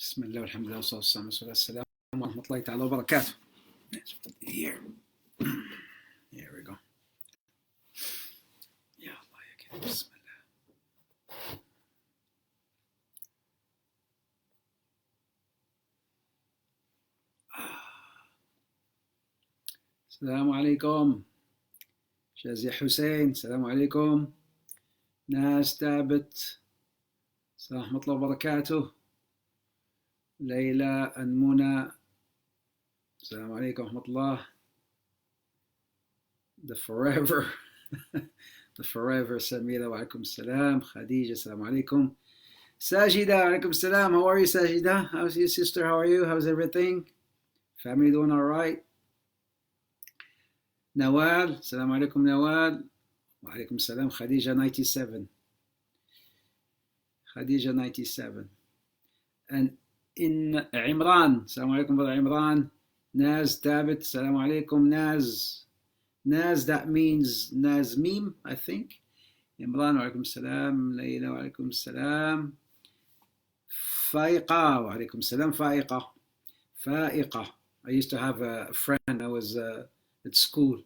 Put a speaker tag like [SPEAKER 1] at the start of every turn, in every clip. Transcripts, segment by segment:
[SPEAKER 1] بسم الله والحمد لله والصلاة والسلام على رسول الله. السلام ورحمة الله تعالى وبركاته. Here. Here we go. يا الله يا كريم. بسم الله. السلام عليكم. شازي حسين. السلام عليكم. ناس ثابت. السلام ورحمة الله وبركاته. ليلى أنمنة. السلام عليكم ورحمة الله. The Forever. The Forever سميرة وعليكم السلام. خديجة السلام عليكم. ساجدة وعليكم السلام. How are you ساجدة? How's your sister? How are you? How's everything? Family doing all right? نوال السلام عليكم نوال. وعليكم السلام. خديجة 97. خديجة 97. And in عمران السلام عليكم brother عمران. ناز ثابت السلام عليكم ناز. Naz, that means Nazmim, I think. Imran, wa alaikum salam. Layla, wa alaikum salam. Faiqa, wa alaikum salam. Faiqa. Faiqa. I used to have a friend. I was at school.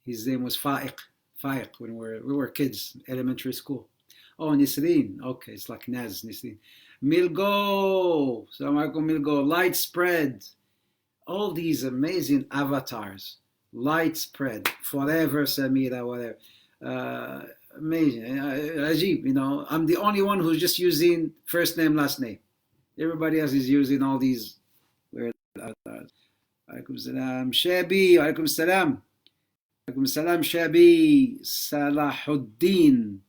[SPEAKER 1] His name was Faiq. Faiq, when we were kids, elementary school. Oh, Nisreen. Okay, it's like Naz, Nisreen. Milgo. Assalamu alaikum, Milgo. Light spread. All these amazing avatars, light spread, forever Samira, whatever. Amazing. Ajib, you know, I'm the only one who's just using first name, last name. Everybody else is using all these weird avatars. Alaikum salam. Shabi, alaikum salam. Alaikum salam, Shabi. Salahuddin.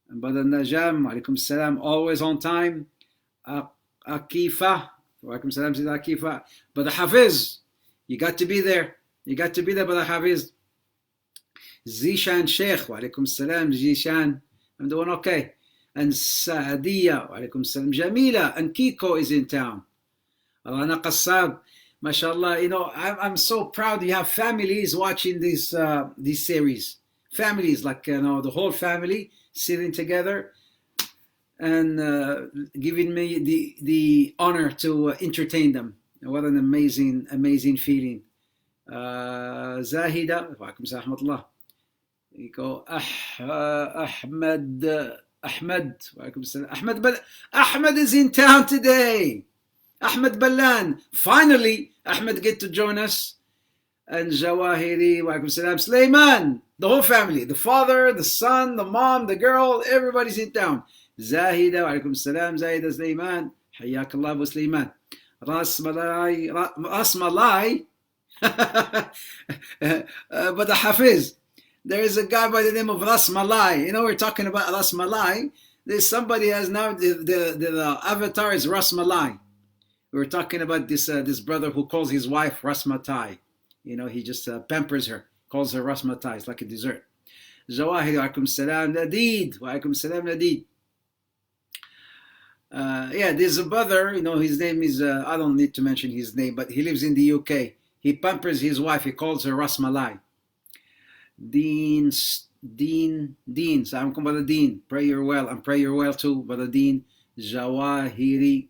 [SPEAKER 1] And Brother Najam, alaikum salam. Always on time. Akifa. Walaikum salam, Siddha Akifa. But the Hafiz, you got to be there. You got to be there, Brother Hafiz. Zishan Sheikh, walaikum salam, Zishan. I'm doing okay. And Saadiya, walaikum salam, Jamila. And Kiko is in town. Alana Qassab, mashallah. You know, I'm so proud you have families watching this series. Families, like, you know, the whole family sitting together and giving me the honor to entertain them. What an amazing feeling. Zahida, wa alaikum salam wa rahmatullah. You go, Ahmed, wa alaikum salam. Ahmed is in town today. Ahmed Ballan. Finally, Ahmed get to join us. And Jawahiri, wa alaikum salam. Sulaiman, the whole family, the father, the son, the mom, the girl, everybody's in town. زاهدة وعليكم السلام. زاهدة سليمان حياك الله أبو سليمان. راس ملاي but the Hafiz, there is a guy by the name of Ras Malai. You know, we're talking about Ras Malai. There's somebody has now the avatar is Ras Malai. We're talking about this brother who calls his wife Rasmatai. You know, he just pampers her, calls her Rasmatai. It's like a dessert. Zawahid wa alaikum salam. Nadid wa alaikum salam. Nadid. Yeah, there's a brother, you know, his name is, I don't need to mention his name, but he lives in the UK. He pampers his wife, he calls her Rasmalai. Dean, Assalamualaikum Brother Dean, pray you're well, and pray you're well too, Brother Dean. Jawahiri,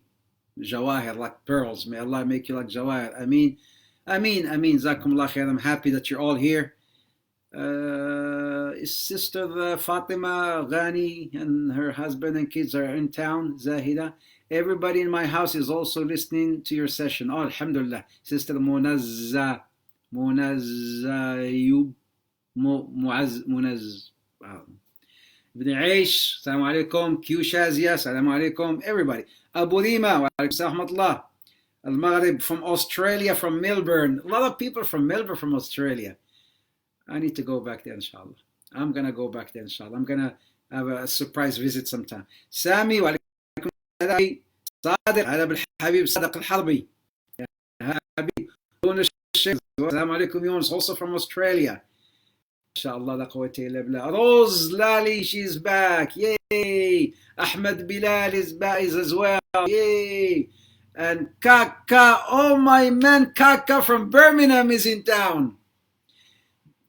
[SPEAKER 1] Jawahir, like pearls, may Allah make you like Jawahir. Ameen, Zakumullah khair. I'm happy that you're all here. His sister Fatima Ghani and her husband and kids are in town. Zahida. Everybody in my house is also listening to your session. Oh, alhamdulillah. Sister Munazza Yub Munaz Ibn Aish. Assalamu alaikum. Q Shazia. Assalamu alaikum. Everybody. Abu Rima. Wa alaikum salam wa rahmatullah. Al Maghrib from Australia, from Melbourne. A lot of people from Melbourne, from Australia. I need to go back there, inshallah. I'm going to go back there, inshallah. I'm going to have a surprise visit sometime. Sami, wa alaikum salam. Sadiq, ala bil Habib, Sadiq al-Harbi. Habib, Yunus Sheikh. Assalamu alaikum, Yunus, also from Australia. Inshallah, la quwwata illa billah. Rose Lali, she's back. Yay. Ahmed Bilal is back as well. Yay. And Kaka, oh my man, Kaka from Birmingham is in town.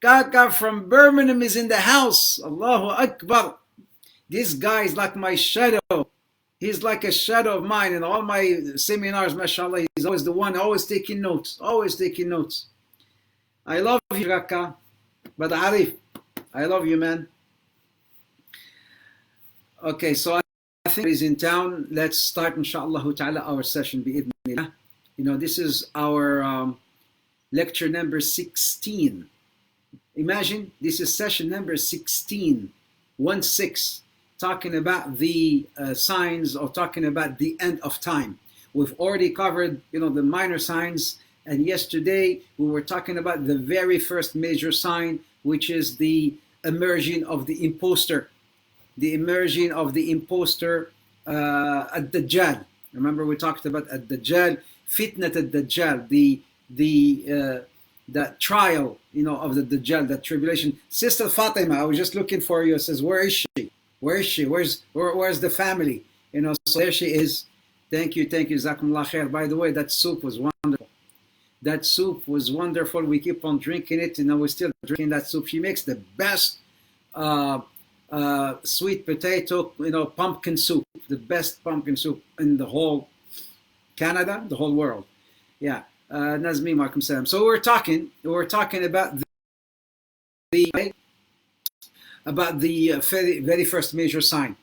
[SPEAKER 1] Kaka from Birmingham is in the house. Allahu Akbar. This guy is like my shadow. He's like a shadow of mine in all my seminars, mashallah. He's always the one, always taking notes, always taking notes. I love you, Raka, but Arif, I love you, man. Okay, so I think he's in town. Let's start, inshallah ta'ala, our session, bi'idhnillah. You know, this is our lecture number 16. Imagine, this is session number 16, 1-6, talking about the signs, or talking about the end of time. We've already covered, you know, the minor signs, and yesterday we were talking about the very first major sign, which is the emerging of the imposter. The emerging of the imposter ad-Dajjal. Remember we talked about ad-Dajjal, fitnat ad-Dajjal, the trial, you know, of the Dajjal, that tribulation. Sister Fatima, I was just looking for you. Says, where is she? Where is she? Where's the family? You know, so there she is. Thank you, Jazakumullah khair. By the way, that soup was wonderful. That soup was wonderful. We keep on drinking it, and we're still drinking that soup. She makes the best sweet potato, you know, pumpkin soup. The best pumpkin soup in the whole Canada, the whole world. Yeah. Nazmi, Markham Salam. So we're talking about the very first major sign,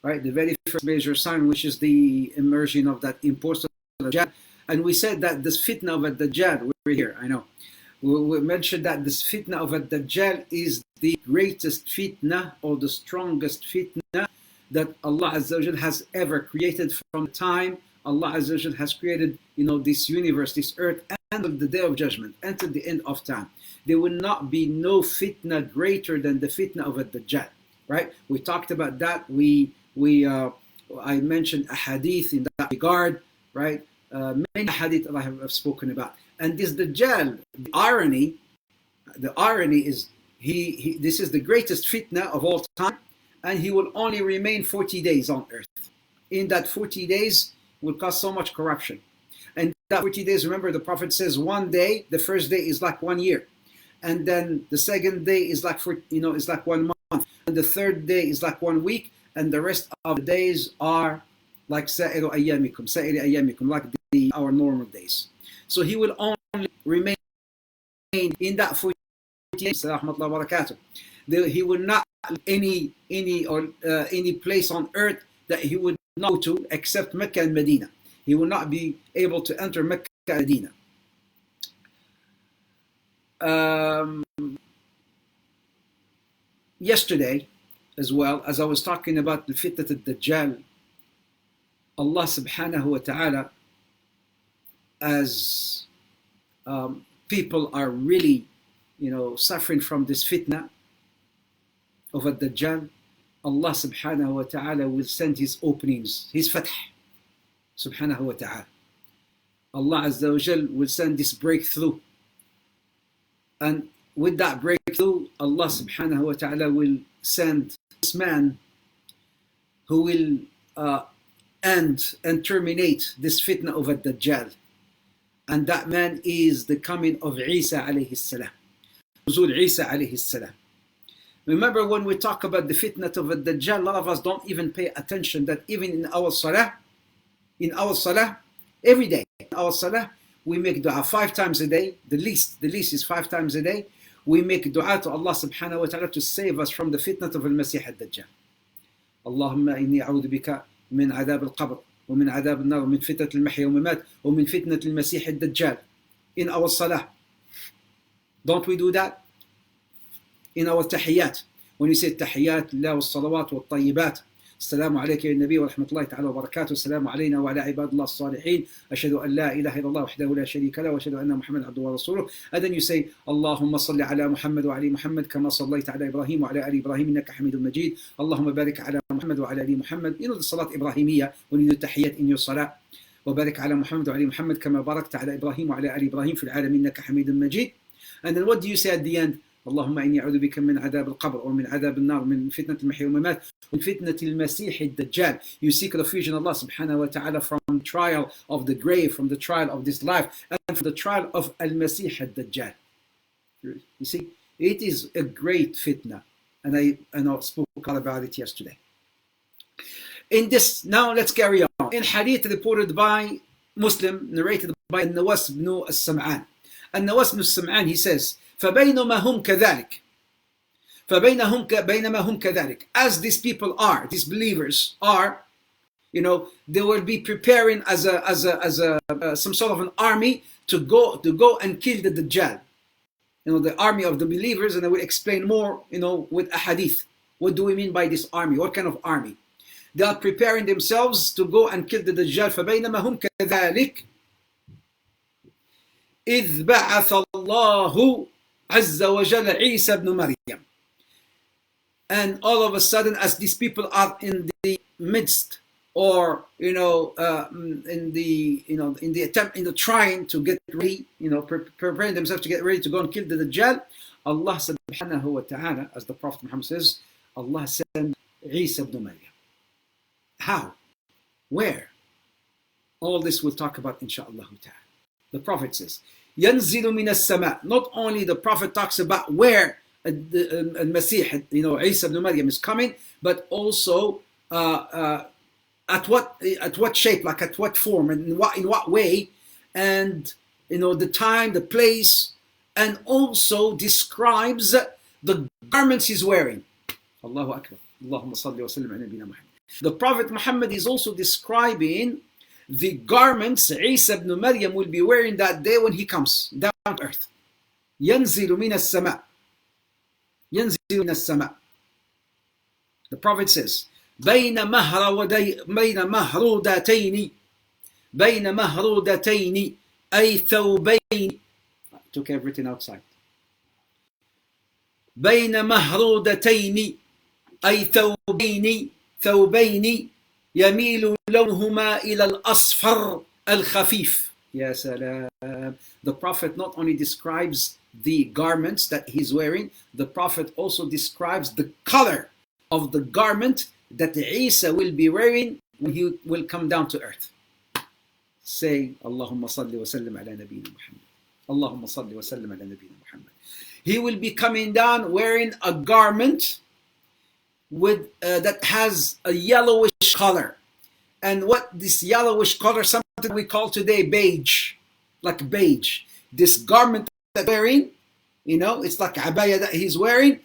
[SPEAKER 1] right? The very first major sign, which is the emerging of that imposter Dajjal. And we said that this fitna of Dajjal, we're here, I know. We mentioned that this fitna of Dajjal is the greatest fitna, or the strongest fitna, that Allah Azza wa Jal has ever created from the time Allah Azza wa Jal has created, you know, this universe, this earth, until the day of judgment, until the end of time. There will not be no fitna greater than the fitna of Dajjal, right? We talked about that. I mentioned a hadith in that regard, right? Many hadith that I have spoken about. And this Dajjal, the irony is this is the greatest fitna of all time, and he will only remain 40 days on earth. In that 40 days will cause so much corruption. And that 40 days, remember, the Prophet says one day, the first day is like 1 year. And then the second day is like, is like 1 month. And the third day is like 1 week. And the rest of the days are like sa'iru ayyamikum, like our normal days. So he will only remain in that 40 days. He will not any place on earth that he would not go to except Mecca and Medina. He will not be able to enter Mecca and Medina. Yesterday, as well, as I was talking about the fitnat al-Dajjal, Allah subhanahu wa ta'ala, as people are really, you know, suffering from this fitna of al-Dajjal, Allah subhanahu wa ta'ala will send his openings, his fath, subhanahu wa ta'ala. Allah Azza wa Jal will send this breakthrough. And with that breakthrough, Allah subhanahu wa ta'ala will send this man who will end and terminate this fitna of Dajjal. And that man is the coming of Isa alayhi salam. Nuzul Isa alayhi salam. Remember, when we talk about the fitna of Dajjal, a lot of us don't even pay attention that even in our salah, every day, in our salah, we make dua 5 times a day. The least is 5 times a day. We make dua to Allah subhanahu wa ta'ala to save us from the fitna of al-Masih al-Dajjal. Allahumma inni a'udhu bika min adab al-qabr, wa min adab al-nar, wa min fitnat al-mahya wa mamat, wa min fitnat al-Masih al-Dajjal. In our salah. Don't we do that? In our tahiyyat, when you say tahiyyat lillah wa salawat wa tayyibat, السلام عليك يا النبي ورحمة الله تعالى وبركاته السلام علينا وعلى عباد الله الصالحين أشهد أن لا إله إلا الله وحده لا شريك له وأشهد أن محمد عبده ورسوله. And then you say اللهم صل على محمد وعلى محمد كما صليت على إبراهيم وعلى آل إبراهيم إنك حميد مجيد. اللهم بارك على محمد وعلى آل محمد. You know the صلاة إبراهيمية when you do تحيات in your صلاة. وبارك على محمد وعلى محمد كما باركت على إبراهيم وعلى آل إبراهيم في العالمين إنك حميد مجيد. And then what do you say at the end? اللهم إني أعوذ بك من عذاب القبر ومن عذاب النار من فتنة المحيا والممات ومن فتنة المسيح الدجال. You seek refuge in Allah subhanahu wa ta'ala from the trial of the grave, from the trial of this life, and from the trial of al-Masih al-Dajjal. You see, it is a great fitna, and I spoke about it yesterday. In this, now let's carry on. In hadith reported by Muslim, narrated by Nawas ibn al-Sam'an. And Nawas ibn al-Sam'an, he says, فَبَيْنَمَا هُمْ كَذَلِكَ بينما هم كذلك. As these people are, these believers are, you know, they will be preparing as some sort of an army to go and kill the Dajjal. You know, the army of the believers, and I will explain more, you know, with a hadith. What do we mean by this army? What kind of army? They are preparing themselves to go and kill the Dajjal. فبينما هم كذلك إذ بعث الله عز وجل عيسى بن مريم. And all of a sudden, as these people are in the midst, or in the trying to get ready, preparing themselves to get ready to go and kill the Dajjal, Allah subhanahu wa ta'ala, as the Prophet Muhammad says, Allah sent Isa ibn Maryam. How? Where? All this we'll talk about inshaAllah ta'ala. The Prophet says, ينزل من السماء. Not only the Prophet talks about where Al-Masih, Isa ibn Maryam is coming, but also at what shape, like at what form, and in what way, and the time, the place, and also describes the garments he's wearing. Allahu Akbar. Allahumma salli wa sallim ala Nabiyyina Muhammad. The Prophet Muhammad is also describing the garments Isa ibn Maryam will be wearing that day when he comes down to earth. ينزل من السماء. ينزل من السماء. The Prophet says, بين مهرودتين أي ثوبين. I took everything outside. بين مهرودتين أي ثوبين يميل لونهما إلى الأصفر الخفيف. يا سلام. The Prophet not only describes the garments that he's wearing, the Prophet also describes the color of the garment that Isa will be wearing when he will come down to earth. Say, Allahumma salli wa sallim ala Nabiyyina Muhammad. Allahumma salli wa sallim ala Nabiyyina Muhammad. He will be coming down wearing a garment with that has a yellowish color. And what this yellowish color, something we call today beige, like beige. This garment that wearing, it's like abaya that he's wearing.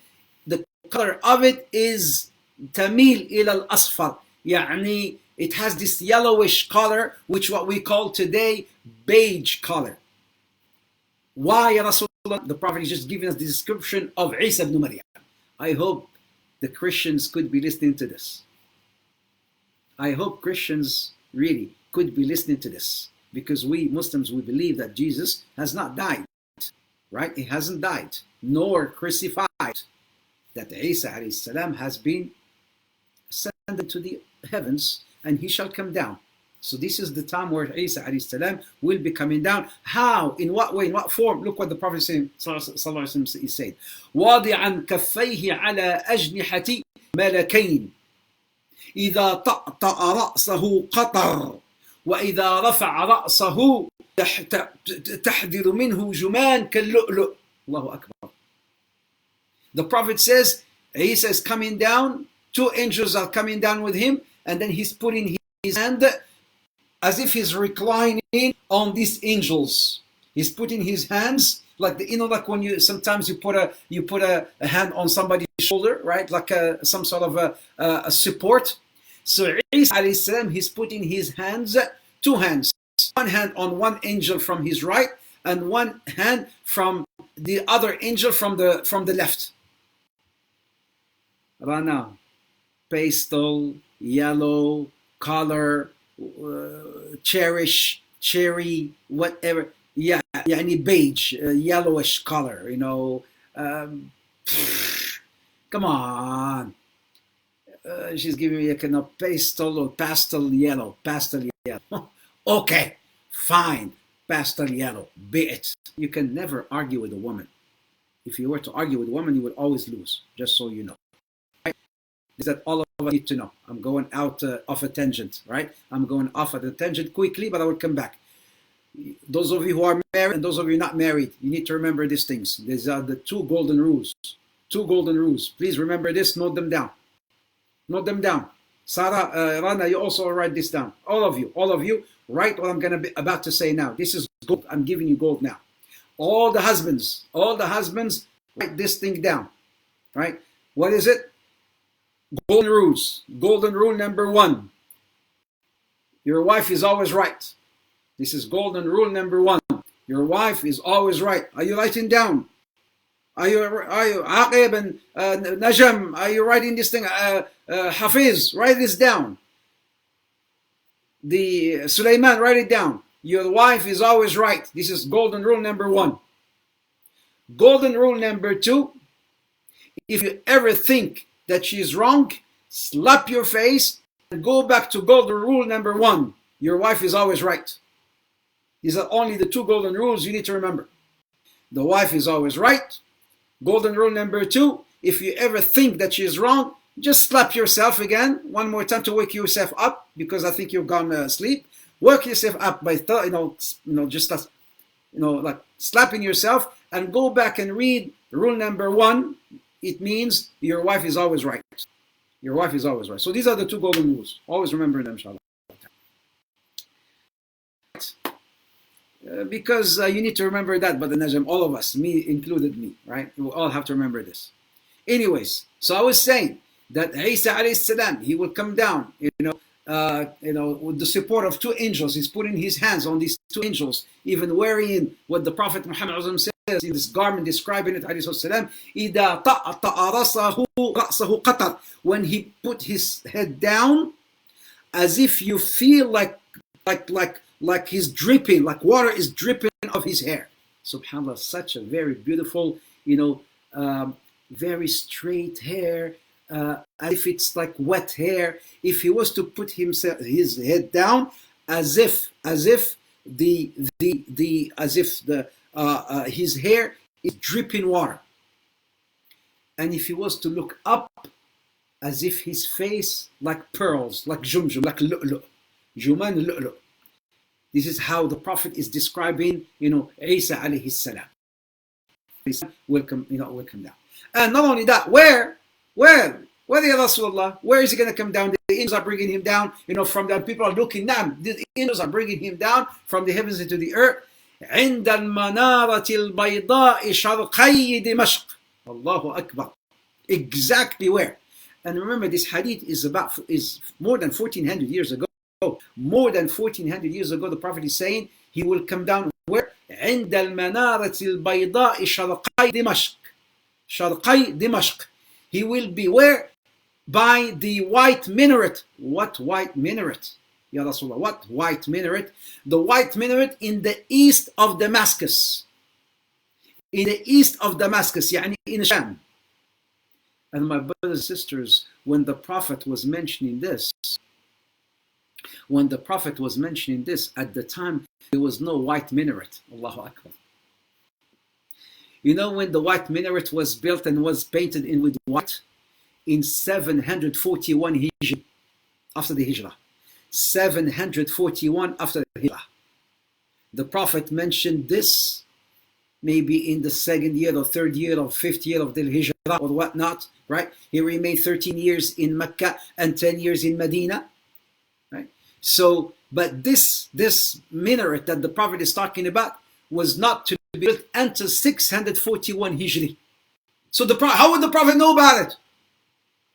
[SPEAKER 1] The color of it is tamil ila al-asfar. يعني it has this yellowish color, which what we call today beige color. Why, Ya Rasulullah? The Prophet is just giving us the description of Isa ibn Maryam. I hope the Christians could be listening to this. I hope Christians really could be listening to this, because we Muslims, we believe that Jesus has not died, right? He hasn't died, nor crucified. That Isa alayhi salam has been ascended to the heavens, and he shall come down. So this is the time where Isa alayhi salam will be coming down. How? In what way? In what form? Look what the Prophet said. He said, واضعا كفيه على أجنحة ملكين إذا طأطأ رأسه قطر وإذا رفع رأسه تحذر منه جمان كاللؤلؤ. Allahu Akbar. The Prophet says Isa is coming down, two angels are coming down with him, and then he's putting his hand as if he's reclining on these angels. He's putting his hands like like when you sometimes you put a hand on somebody's shoulder, right? Like some sort of a support. So Isa alayhi salam, he's putting his hands, two hands, one hand on one angel from his right, and one hand from the other angel from the left. Rana, pastel, yellow, color, cherry, whatever. Yeah, يعني beige, yellowish color, come on. She's giving me a kind of pastel yellow. Okay, fine, pastel yellow, be it. You can never argue with a woman. If you were to argue with a woman, you would always lose, just so you know. Right? Is that all of us need to know? I'm going out off a tangent, right? I'm going off at a tangent quickly, but I will come back. Those of you who are married and those of you not married, you need to remember these things. These are the two golden rules. Please remember this, note them down. Sarah, Rana, you also write this down. All of you, write what I'm going to be about to say now. This is gold. I'm giving you gold now. All the husbands, write this thing down. Right? What is it? Golden rules. Golden rule number 1. Your wife is always right. This is golden rule number 1. Your wife is always right. Are you writing down? Are you Aqib and Najam? Are you writing this thing? Hafiz, write this down. The Sulaiman, write it down. Your wife is always right. This is golden rule number 1. Golden rule number 2. If you ever think that she's wrong, slap your face and go back to golden rule number 1. Your wife is always right. These are only the 2 golden rules you need to remember. The wife is always right. Golden rule number 2, if you ever think that she is wrong, just slap yourself again one more time to wake yourself up, because I think you've gone asleep. Wake yourself up by just like slapping yourself, and go back and read rule number 1. It means your wife is always right. Your wife is always right. So these are the 2 golden rules. Always remember them, inshallah. Because you need to remember that, but the Najm, all of us, me included me, right? We all have to remember this. Anyways, so I was saying that Isa alayhi salam, he will come down, with the support of 2 angels. He's putting his hands on these 2 angels, even wearing what the Prophet Muhammad says in this garment, describing it, alayhi salam, إِذَا طَأَطَأَ رَأْسَهُ قَطَرْ, when he put his head down, as if you feel like he's dripping, like water is dripping off his hair. SubhanAllah, such a very beautiful, very straight hair, as if it's like wet hair. If he was to put his head down, as if his hair is dripping water, and if he was to look up, as if his face like pearls, like jumjum, like lu'lu', juman lu'lu'. This is how the Prophet is describing, Isa alayhi salam. Will come down. And not only that, where ya Rasulullah? Where is he going to come down? The angels are bringing him down, from the people are looking down. The angels are bringing him down from the heavens into the earth. عند المنارة البيضاء شرقي دمشق. Allahu Akbar. Exactly where? And remember, this hadith is more than 1400 years ago. More than 1400 years ago, the Prophet is saying he will come down where? عند المنارة البيضاء شرقي دمشق. شرقي دمشق. He will be where? By the white minaret. What white minaret? Ya Rasulullah, what white minaret? The white minaret in the east of Damascus. In the east of Damascus, يعني in Sham. And my brothers and sisters, when the Prophet was mentioning this, at the time, there was no white minaret. Allahu Akbar. When the white minaret was built and was painted in with white? In 741 Hijri, after the Hijrah. 741 after the Hijrah. The Prophet mentioned this maybe in the 2nd year or 3rd year or 5th year of the Hijrah or whatnot, right? He remained 13 years in Mecca and 10 years in Medina, right? So, but this minaret that the Prophet is talking about was not to be built until 641 Hijri. So how would the Prophet know about it?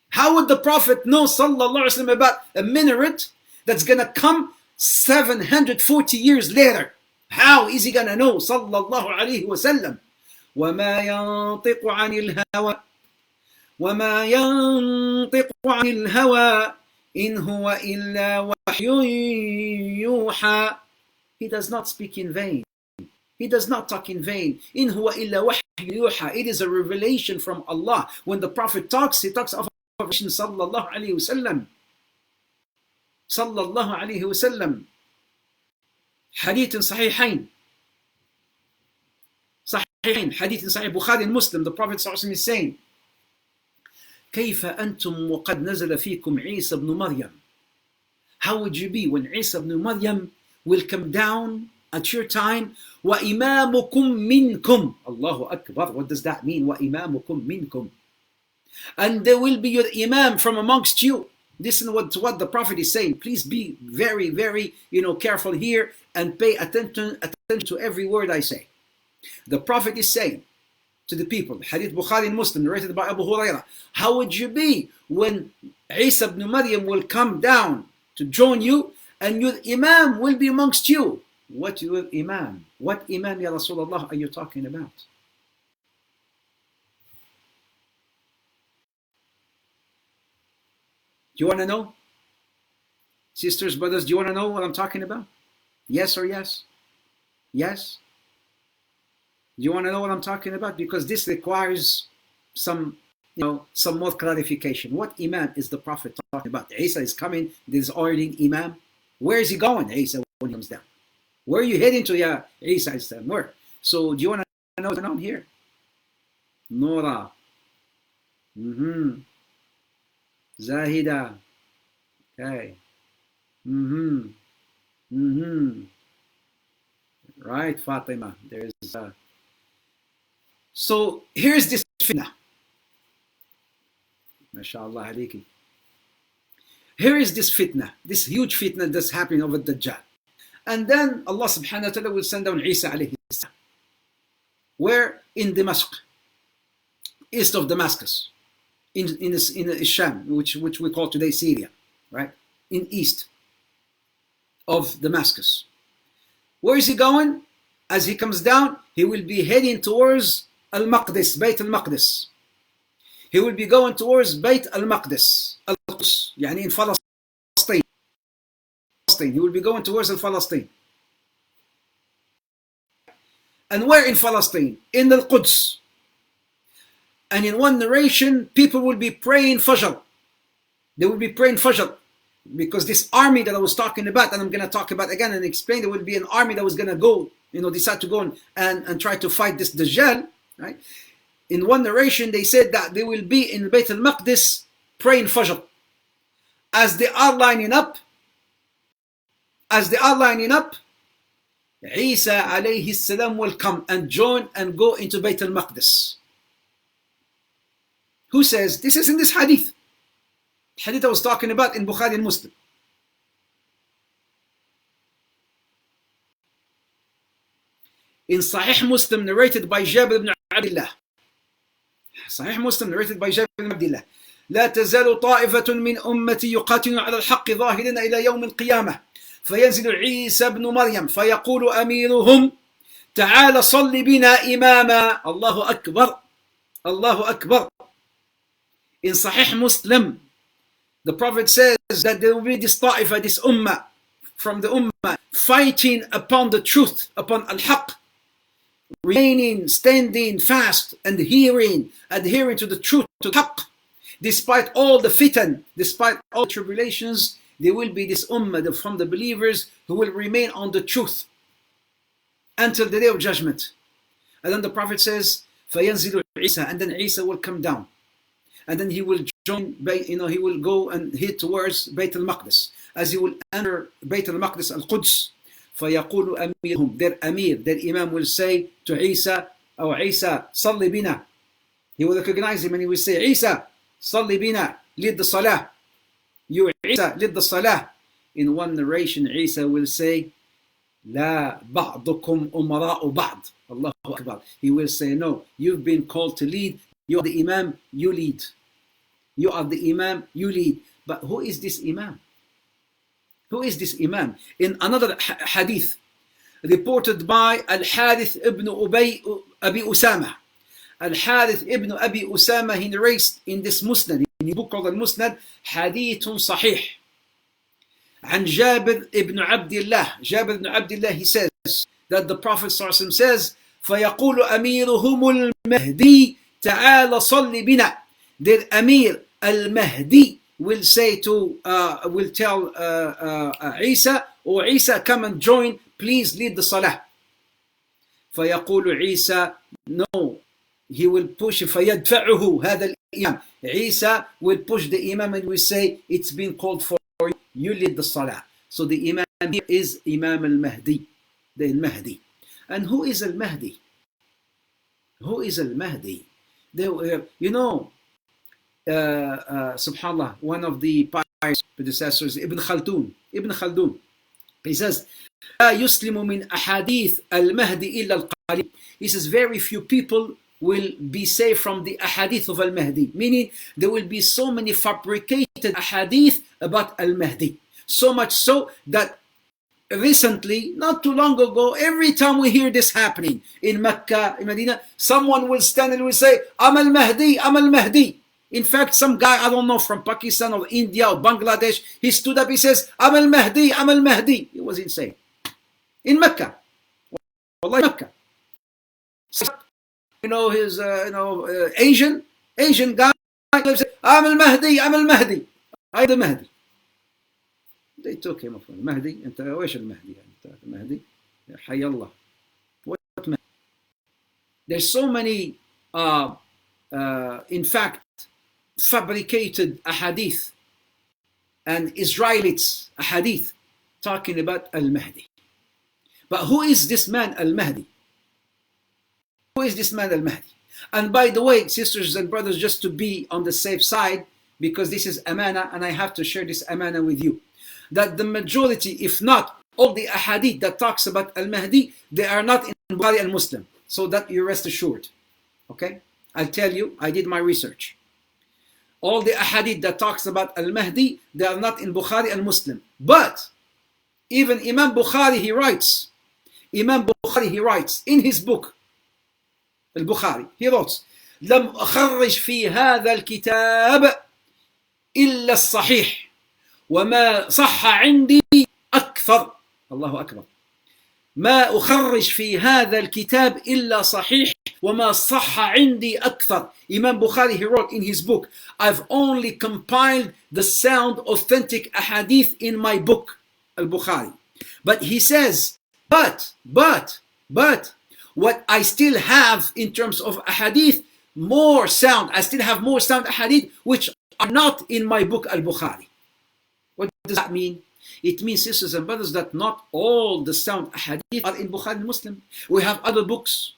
[SPEAKER 1] How would the Prophet know, sallallahu alaihi wasallam, about a minaret that's going to come 740 years later? How is he going to know, sallallahu alaihi wasallam? وَمَا يَنطِقُ عَنِ الْهَوَىٰ وَمَا يَنطِقُ عَنِ الْهَوَىٰ إِنْ هُوَ إِلَّا وَحْيٌ يُوحَىٰ. He does not speak in vain. He does not talk in vain. إِنْ هُوَ إِلَّا وَحْيٌ يُوحَىٰ. It is a revelation from Allah. When the Prophet talks, he talks of a revelation, sallallahu alayhi wasallam. Sallallahu alayhi wasallam. Hadith in Sahihain. Hadith in Sahih Bukhari and Muslim. The Prophet sallallahu alayhi wasallam is saying, كيف أنتم وقد نزل فيكم عيسى بن مريم. How would you be when Isa ibn Maryam will come down at your time? وَإِمَامُكُمْ مِنْكُمْ. Allahu Akbar. What does that mean? وَإِمَامُكُمْ مِنْكُمْ. And there will be your imam from amongst you. Listen to what the Prophet is saying. Please be very, very, careful here and pay attention to every word I say. The Prophet is saying to the people, Hadith Bukhari and Muslim, narrated by Abu Hurairah, how would you be when Isa ibn Maryam will come down to join you and your Imam will be amongst you? What your Imam? What Imam, Ya Rasulullah, are you talking about? Do you want to know? Sisters, brothers, do you want to know what I'm talking about? Yes or yes? Yes? Do you want to know what I'm talking about? Because this requires some more clarification. What Imam is the Prophet talking about? Isa is coming, there's already an Imam. Where is he going, Isa, when he comes down? Where are you heading to, Ya Isa? Where? So, do you want to know what's going on here? Nora. Zahida. Okay. Right, Fatima. There is So here's this fitna. MashaAllah alayki. Here is this fitna, this huge fitna that's happening over the Dajjal. And then Allah subhanahu wa ta'ala will send down Isa alayhi salam. Where? In Damascus, east of Damascus, in Sham, which we call today Syria, right? In east of Damascus. Where is he going? As he comes down, he will be heading towards Al-Maqdis, Bayt al-Maqdis. He will be going towards Bayt al-Maqdis, Al-Quds, يعني in Palestine. He will be going towards Palestine. And where in Palestine? In Al-Quds. And in one narration, people will be praying Fajr. They will be praying Fajr. Because this army that I was talking about, and I'm going to talk about again and explain, there will be an army that was going to go, decide to go and try to fight this Dajjal, right? In one narration, they said that they will be in Bayt al-Maqdis praying Fajr. As they are lining up, Isa alayhi salam will come and join and go into Bayt al-Maqdis. Who says? This is in this hadith. Hadith I was talking about in Bukhari and Muslim. In Sahih Muslim, narrated by Jabir ibn Abdullah. Sahih Muslim, narrated by Jabir ibn Abdullah. لا تزال طائفة من أمتي يقاتلون على الحق ظاهرين إلى يوم القيامة فينزل عيسى ابن مريم فيقول أميرهم تعال صل بنا إماما. الله أكبر. الله أكبر. In Sahih Muslim, the Prophet says that there will be this ta'ifa, this ummah, from the ummah, fighting upon the truth, upon al-haq, remaining, standing fast, and adhering to the truth, to the haq. Despite all the fitan, despite all the tribulations, there will be this ummah from the believers who will remain on the truth until the day of judgment. And then the Prophet says, فَيَنْزِلُ Isa, and then Isa will come down. And then he will join, he will go and head towards Bayt al-Maqdis. As he will enter Bayt al-Maqdis, al-Quds, فَيَقُولُ أَمِيرُهُم, their Amir, their Imam will say to Isa, or Isa, صَلِّ بِنَا. He will recognize him and he will say, Isa, صَلِّ بِنَا, lead the salah. You, Isa, lead the salah. In one narration, Isa will say, لا بعضكم أمراء بعض. Allahu Akbar. He will say, no, you've been called to lead. You are the Imam, you lead. You are the Imam, you lead. But who is this Imam? Who is this Imam? In another hadith, reported by Al-Harith ibn Abi Usama. Al-Harith ibn Abi Usama, he narrates in this Musnad, in a book called Al-Musnad, Hadith Sahih. عن جابر ibn Abdullah. Jabir ibn Abdullah, he says that the Prophet says, فَيَقُولُ أَمِيرُهُمُ الْمَهْدِي تعال صل بنا. Their Amir al-Mahdi will say will tell Isa, or Isa, come and join, please lead the salah. فيقول Isa, no, he will push, فيدفعه هذا الإمام. Isa will push the Imam and will say, it's been called for you, you lead the salah. So the Imam here is Imam al-Mahdi, the Mahdi. And who is al-Mahdi? Who is al-Mahdi? Subhanallah, one of the pious predecessors, Ibn Khaldun. He says, لا يسلم من أحاديث المهدي إلا القليل. He says very few people will be saved from the ahadith of al-Mahdi, meaning there will be so many fabricated ahadith about al-Mahdi. So much so that recently, not too long ago, every time we hear this happening in Mecca, in Medina, someone will stand and will say, I'm al-Mahdi, I'm al-Mahdi. In fact, some guy, I don't know, from Pakistan or India or Bangladesh, he stood up, he says, I'm al-Mahdi, I'm al-Mahdi. It was insane. In Mecca. Wallahi, Mecca. You know, his, Asian guy, said, I'm al-Mahdi, I'm al-Mahdi. I'm the Mahdi. They took him off. Mahdi, أنت وإيش المهدي؟ أنت المهدي؟ حي الله. What Mahdi? There's so many, in fact, fabricated ahadith and Israelites ahadith talking about al-Mahdi. But who is this man al-Mahdi? Who is this man al-Mahdi? And by the way, sisters and brothers, just to be on the safe side, because this is amana and I have to share this amana with you, that the majority, if not all the ahadith that talks about al-Mahdi, they are not in Bukhari and Muslim. So that you rest assured. Okay? I'll tell you, I did my research. All the ahadith that talks about al-Mahdi, they are not in Bukhari and Muslim. But even Imam Bukhari, he writes in his book, البخاري, he wrote, لم أخرج في هذا الكتاب إلا الصحيح وما صح عندي أكثر. الله أكبر. ما أخرج في هذا الكتاب إلا صحيح وما صح عندي أكثر. Imam Bukhari, he wrote in his book, I've only compiled the sound authentic ahadith in my book, Al-Bukhari. But he says, but, what I still have in terms of ahadith, more sound, I still have more sound ahadith which are not in my book Al-Bukhari. What does that mean? It means, sisters and brothers, that not all the sound ahadith are in Bukhari and Muslim. We have other books,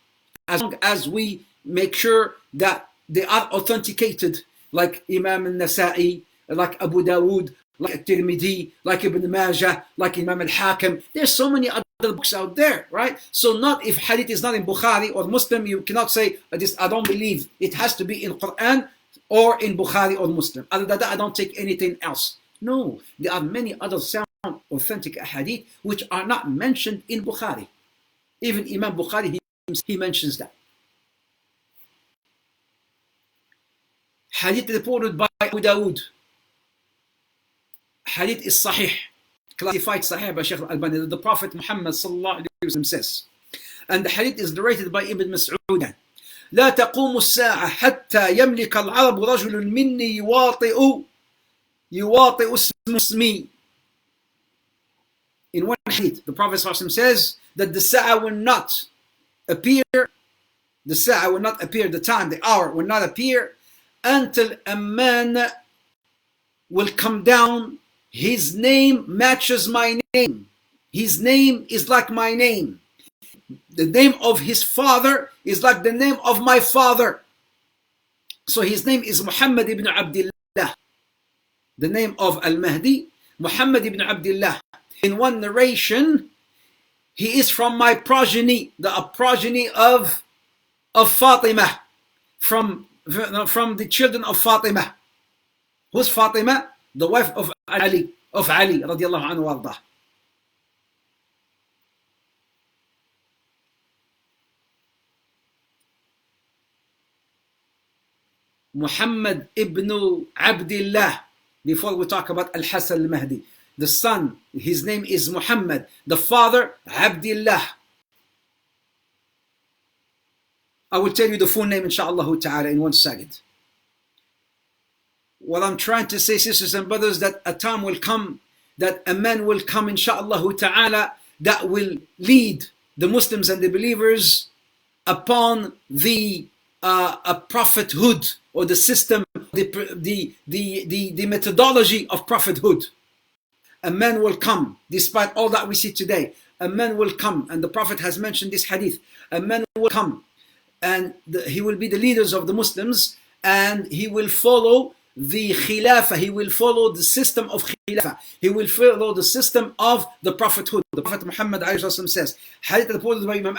[SPEAKER 1] as long as we make sure that they are authenticated, like Imam al-Nasa'i, like Abu Dawood, like Tirmidhi, like Ibn Majah, like Imam al-Hakim. There's so many other books out there, right? So not if hadith is not in Bukhari or Muslim, you cannot say, I don't believe. It has to be in Quran or in Bukhari or Muslim. Other than that, I don't take anything else. No, there are many other sound authentic hadith which are not mentioned in Bukhari. Even Imam Bukhari, he mentions that. Hadith reported by Abu Dawood. Hadith is sahih, classified sahih by Shaykh al-Albani, that the Prophet Muhammad sallallahu alayhi wa sallam says. And the hadith is narrated by Ibn Mas'ud. لا تقوم الساعة حتى يملك العرب رجل مني يواطئ اسمي. In one hadith, the Prophet sallallahu alayhi wa sallam says that the sa'a will not appear, the time, the hour will not appear until a man will come down. His name matches my name. His name is like my name. The name of his father is like the name of my father. So his name is Muhammad ibn Abdullah. The name of Al-Mahdi, Muhammad ibn Abdullah. In one narration, he is from my progeny, the progeny of Fatima, from the children of Fatima. Who's Fatima? The wife of Ali radiallahu anhu wardah. Muhammad ibn Abdullah. Before we talk about Al-Hasan al-Mahdi, the son, his name is Muhammad. The father, Abdullah. I will tell you the full name, inshallah ta'ala, in 1 second. What I'm trying to say, sisters and brothers, that a time will come, that a man will come, inshallah ta'ala, that will lead the Muslims and the believers upon the prophethood, or the system, the methodology of prophethood. A man will come, despite all that we see today. A man will come, and the Prophet has mentioned this hadith. A man will come, and he will be the leaders of the Muslims, and he will follow the khilafah, he will follow the system of khilafah, he will follow the system of the prophethood. The Prophet Muhammad says, hadith reported by Imam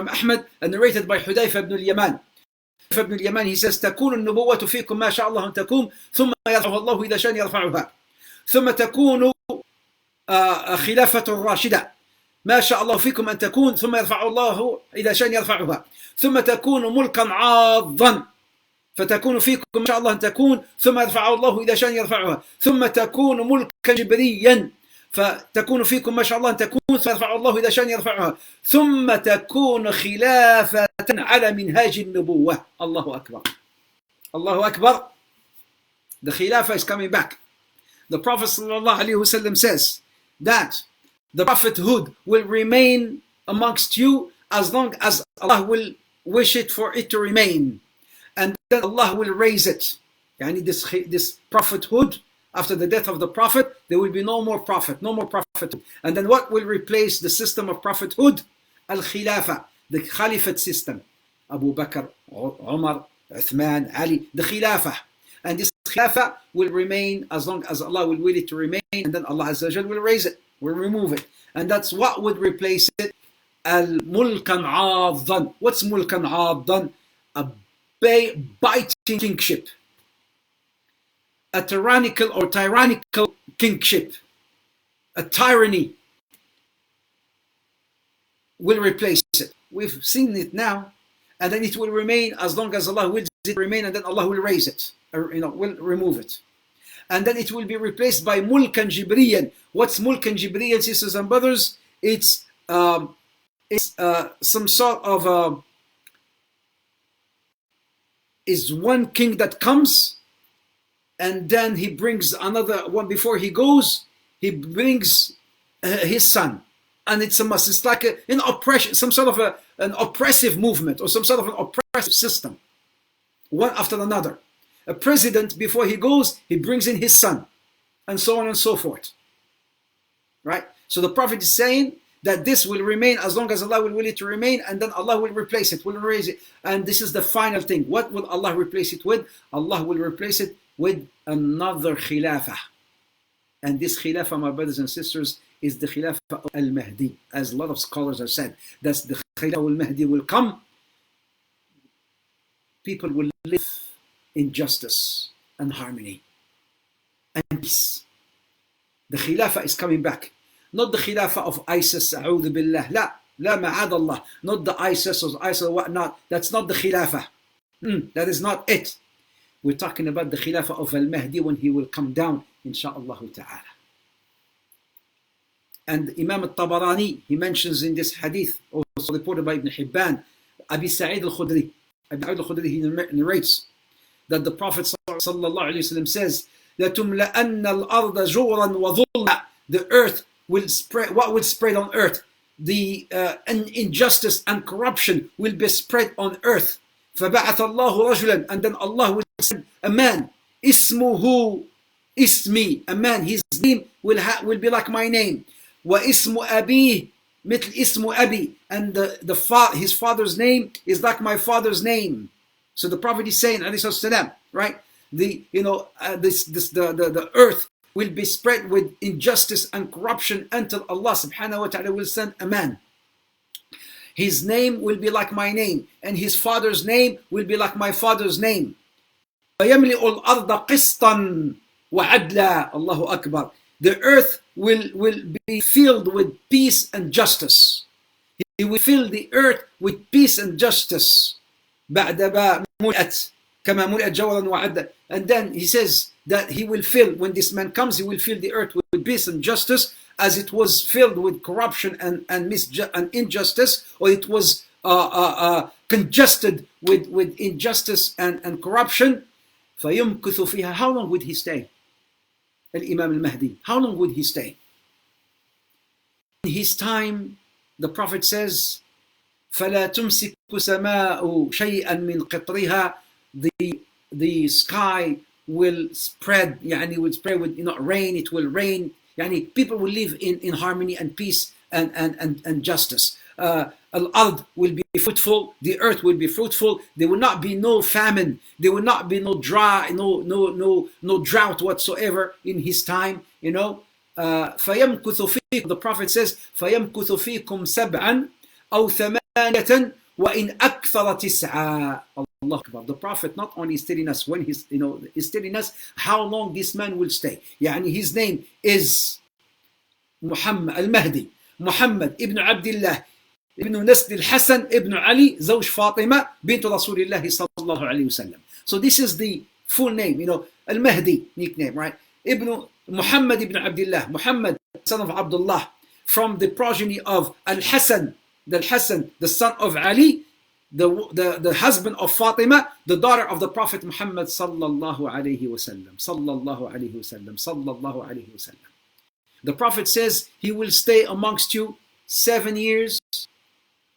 [SPEAKER 1] Ahmad, and narrated by Hudayfa ibn al-Yaman. ابن اليمان, he says, تكون النبوة فيكم ما شاء الله أن تكون ثم يرفعها الله إذا شاء يرفعها ثم تكون خلافة راشدة ما شاء الله فيكم أن تكون ثم يرفع الله إذا شاء يرفعها ثم تكون ملكا عاضا فتكون فيكم ما شاء الله أن تكون ثم يرفع الله إذا شاء يرفعها ثم تكون ملكا جبريا فتكون فيكم ما شاء الله أن تكون ثم يرفع الله إذا شاء يرفعها ثم تكون خلافة على منهاج النبوة. الله أكبر. الله أكبر. The Khilafah is coming back. The Prophet ﷺ says that the prophethood will remain amongst you as long as Allah will wish it for it to remain. And then Allah will raise it. Yani this prophethood, after the death of the Prophet, there will be no more prophet, no more prophethood. And then what will replace the system of prophethood? Al-Khilafah, the Caliphate system. Abu Bakr, Umar, Uthman, Ali, the Khilafah. And this Khilafah will remain as long as Allah will will it to remain, and then Allah Azza wa Jal will raise it, will remove it. And that's what would replace it. Al-Mulkan Adhan. What's Mulkan Adhan? A biting kingship. A tyrannical kingship. A tyranny will replace it. We've seen it now. And then it will remain as long as Allah wills it remain, and then Allah will raise it, or, will remove it. And then it will be replaced by Mulkan Jibriyan. What's Mulkan Jibriyan, sisters and brothers? It's some sort of is one king that comes, and then he brings another one before he goes. He brings his son. And it's a must. It's like an oppression, some sort of an oppressive movement or some sort of an oppressive system, one after another. A president, before he goes, he brings in his son, and so on and so forth. Right? So the Prophet is saying that this will remain as long as Allah will will it to remain, and then Allah will replace it, will raise it. And this is the final thing. What will Allah replace it with? Allah will replace it with another khilafah. And this khilafah, my brothers and sisters, is the Khilafah of al-Mahdi. As a lot of scholars have said, that's the Khilafah of al-Mahdi will come. People will live in justice and harmony and peace. The Khilafah is coming back. Not the Khilafah of ISIS, a'udhu billah. La ma'ad Allah. Not the ISIS or whatnot. That's not the Khilafah. That is not it. We're talking about the Khilafah of al-Mahdi when he will come down, insha'Allah ta'ala. And Imam al-Tabarani, he mentions in this hadith, also reported by Ibn Hibban, Abi Sa'id al-Khudri. Abi Sa'id al-Khudri, he narrates that the Prophet sallallahu alayhi wa sallam says, لَتُمْلَأَنَّ الْأَرْضَ جُورًا وَظُلْمًا. The earth will spread, what will spread on earth? The injustice and corruption will be spread on earth. فَبَعَثَ اللَّهُ رَجُلًا. And then Allah will send a man, اسمه اسمي, a man, his name will be like my name. وَإِسْمُ أَبِيهِ مِثْلِ إِسْمُ أَبِي. And his father's name is like my father's name. So the Prophet is saying, alayhi salam, right? The earth will be spread with injustice and corruption until Allah subhanahu wa ta'ala will send a man. His name will be like my name, and his father's name will be like my father's name. فَيَمْلِئُ الْأَرْضَ قِسْطًا وَعَدْلًا. Allahu Akbar. The earth will be filled with peace and justice. He will fill the earth with peace and justice. بعدما ملأت كما ملأت جورا وعدلا. And then he says that he will fill, when this man comes, he will fill the earth with peace and justice, as it was filled with corruption and injustice, or it was congested with injustice and corruption. فيمكث فيها. How long would he stay? Al-Imam al-Mahdi. How long would he stay? In his time, the Prophet says, فَلَا تُمْسِكُ سَمَاءُ شَيْئًا مِنْ قِطْرِهَا. The sky will spread, will spread with rain, it will rain. People will live in harmony and peace and justice. Al-ard will be fruitful, the earth will be fruitful, there will not be no famine, there will not be no dry, no drought whatsoever in his time, you know. فيمكث فيكم, the Prophet says, فيمكث فيكم سبعا أو ثمانية وإن أكثر تسعة. Allah Akbar. The Prophet not only is telling us when he's, is telling us how long this man will stay. يعني his name is محمد المهدي محمد ابن عبد الله ابن نسل الحسن ابن علي زوج فاطمة بنت رسول الله صلى الله عليه وسلم. So this is the full name, Al-Mahdi nickname, right? Ibn Muhammad ibn Abdullah, Muhammad son of Abdullah, from the progeny of Al-Hasan, the son of Ali, the husband of Fatima, the daughter of the Prophet Muhammad sallallahu alayhi wasallam, sallallahu alayhi wasallam, sallallahu alayhi wasallam. The Prophet says he will stay amongst you 7 years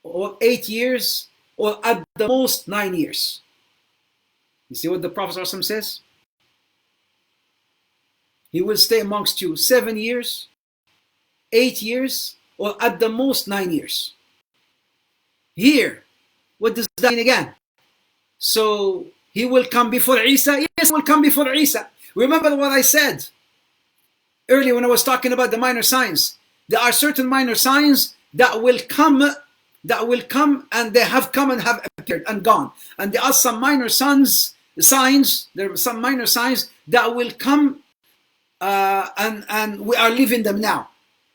[SPEAKER 1] or 8 years or at the most 9 years. You see what the Prophet says? He will stay amongst you 7 years, 8 years, or at the most 9 years. Here, what does that mean again? So he will come before Isa? Yes, he will come before Isa. Remember what I said earlier when I was talking about the minor signs. There are certain minor signs that will come and they have come and have appeared and gone. And there are some minor signs that will come and we are living them now.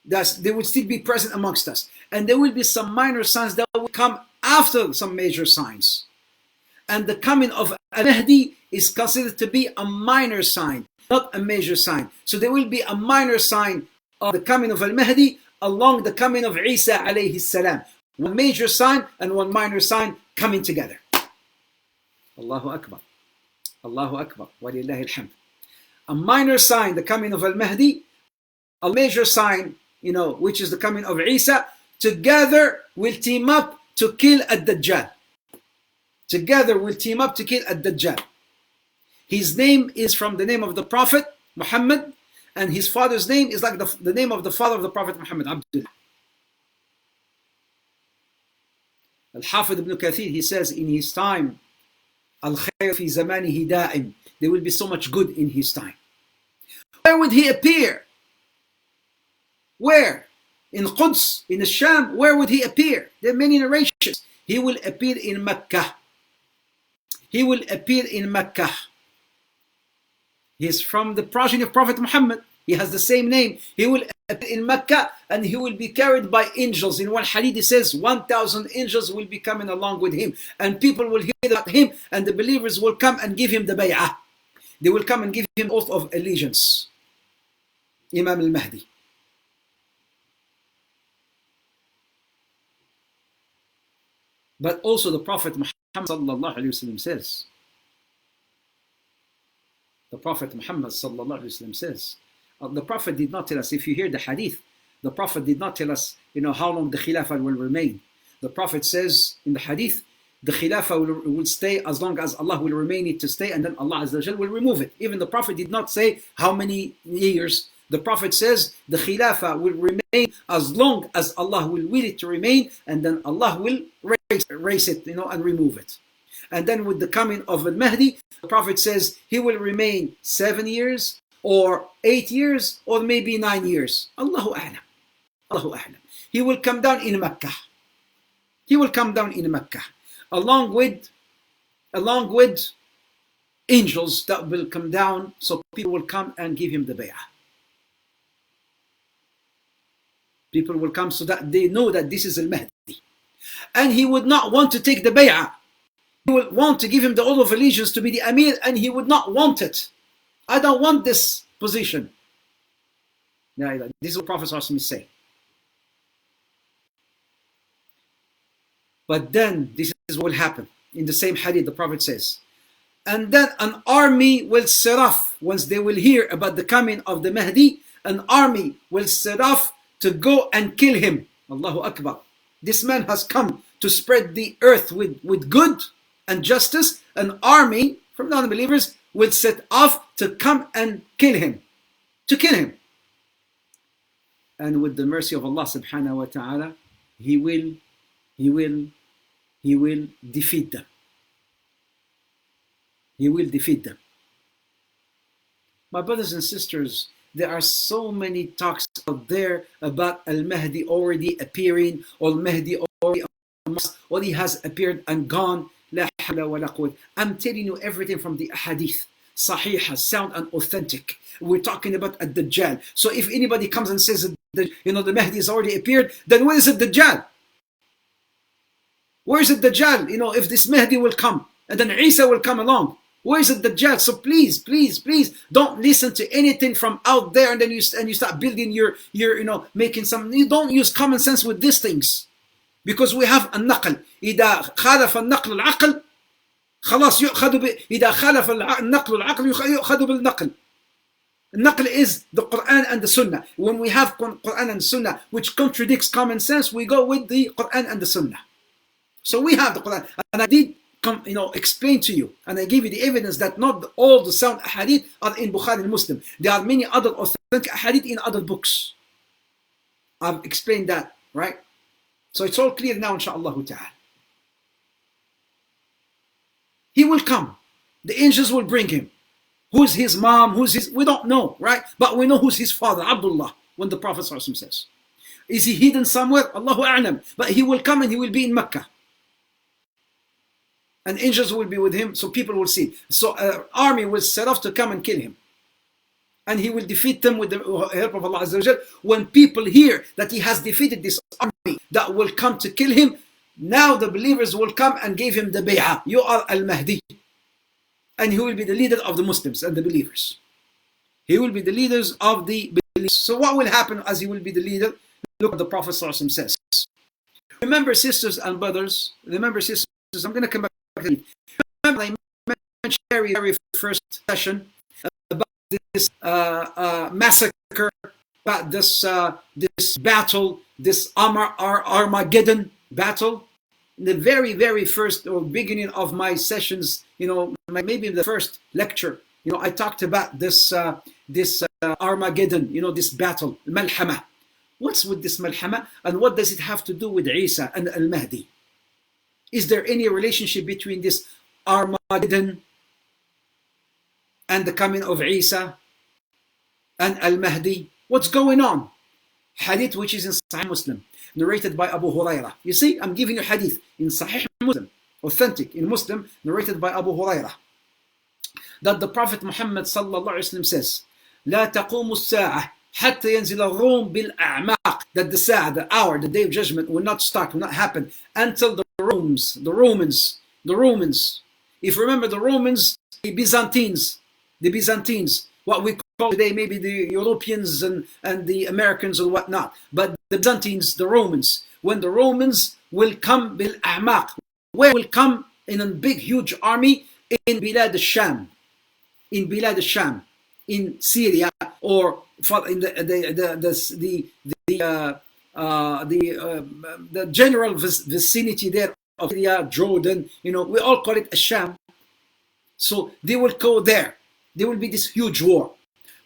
[SPEAKER 1] They will still be present amongst us. And there will be some minor signs that will come after some major signs. And the coming of Al-Mahdi is considered to be a minor sign, not a major sign. So there will be a minor sign of the coming of Al-Mahdi along the coming of Isa alayhi salam. One major sign and one minor sign coming together. Allahu Akbar. Allahu Akbar. Walillahi alhamd. A minor sign, the coming of Al-Mahdi, a major sign, which is the coming of Isa, together will team up to kill Ad-Dajjal. Together will team up to kill Ad-Dajjal. His name is from the name of the Prophet Muhammad, and his father's name is like the name of the father of the Prophet Muhammad, Abdullah. Al-Hafid ibn Kathir, he says in his time, Al-Khayr fi zamanihi da'im, there will be so much good in his time. Where would he appear? Where? In Quds, in the Sham, where would he appear? There are many narrations. He will appear in Mecca. He will appear in Mecca. He is from the progeny of Prophet Muhammad. He has the same name. He will appear in Mecca and he will be carried by angels. In one hadith it says 1,000 angels will be coming along with him. And people will hear about him and the believers will come and give him the bay'ah. They will come and give him oath of allegiance. Imam al-Mahdi. But also the Prophet Muhammad sallallahu alayhi wasallam says, the Prophet Muhammad sallallahu alayhi wasallam says, the Prophet did not tell us, if you hear the hadith, the Prophet did not tell us, how long the Khilafah will remain. The Prophet says in the hadith, the Khilafah will stay as long as Allah will remain it to stay, and then Allah Azza wa Jal will remove it. Even the Prophet did not say how many years. The Prophet says the Khilafah will remain as long as Allah will will it to remain, and then Allah will erase it, and remove it. And then with the coming of Al-Mahdi, the Prophet says he will remain 7 years, or 8 years, or maybe 9 years. Allahu A'lam. Allahu A'lam. He will come down in Mecca. He will come down in Mecca, along with angels that will come down, so people will come and give him the bay'ah. People will come so that they know that this is Al-Mahdi. And he would not want to take the bay'ah. He would want to give him the oath of allegiance to be the Amir, and he would not want it. I don't want this position. This is what Prophet ﷺ say. But then, this is what will happen. In the same hadith, the Prophet says, and then an army will set off, once they will hear about the coming of the Mahdi, an army will set off to go and kill him. Allahu Akbar. This man has come to spread the earth with good and justice. An army from non-believers will set off to come and kill him. To kill him. And with the mercy of Allah subhanahu wa ta'ala, he will he will defeat them. He will defeat them. My brothers and sisters, there are so many talks out there about Al-Mahdi already appearing, or Al-Mahdi already has appeared and gone. La hawla wa la quwwata. I'm telling you everything from the ahadith, sahihah, sound and authentic. We're talking about Ad-Dajjal. So if anybody comes and says that, the Mahdi has already appeared, then where is the Dajjal? Where is the Dajjal? If this Mahdi will come, and then Isa will come along, where is the Dajjal? So please, please, please, don't listen to anything from out there, and then you start building your making some. You don't use common sense with these things, because we have النقل. إذا خالف النقل العقل خلاص يؤخذ إذا خالف النقل العقل يؤخذ بالنقل. النقل is the Quran and the Sunnah. When we have Quran and Sunnah which contradicts common sense, we go with the Quran and the Sunnah. So we have the Quran, and I did explain to you, and I gave you the evidence that not all the sound ahadith are in Bukhari and Muslim. There are many other authentic ahadith in other books. I've explained that, right? So it's all clear now, inshaAllah ta'ala. He will come. The angels will bring him. Who's his mom? We don't know, right? But we know who's his father, Abdullah, when the Prophet says. Is he hidden somewhere? Allahu a'lam. But he will come and he will be in Mecca. And angels will be with him, so people will see. So an army will set off to come and kill him. And he will defeat them with the help of Allah Azza wa Jal. When people hear that he has defeated this army that will come to kill him, now the believers will come and give him the bay'ah. You are Al-Mahdi. And he will be the leader of the Muslims and the believers. He will be the leaders of the believers. So what will happen as he will be the leader? Look what the Prophet says. Remember, sisters and brothers, I'm going to come back. Remember, I mentioned very first session about this massacre, about this battle, this Armageddon battle. In the very first or beginning of my sessions, maybe the first lecture, I talked about this Armageddon, this battle, Malhama. What's with this Malhama, and what does it have to do with Isa and Al-Mahdi? Is there any relationship between this Armageddon and the coming of Isa and Al-Mahdi? What's going on? Hadith which is in Sahih Muslim, narrated by Abu Hurairah. You see, I'm giving you hadith in Sahih Muslim, authentic in Muslim, narrated by Abu Hurairah, that the Prophet Muhammad sallallahu alaihi wasallam says, لا تقوم الساعة حتى ينزل الروم بالأعماق. That the Sa'ah, the hour, the day of judgment will not start, will not happen until the Romans. If you remember the Romans, the Byzantines, what we call today maybe the Europeans and the Americans or whatnot, but the Byzantines, the Romans, when the Romans will come bil a'maq, where will come in a big huge army in Bilad al-Sham, in Syria, or in the general vicinity there of Syria, Jordan, we all call it Asham. So they will go there. There will be this huge war.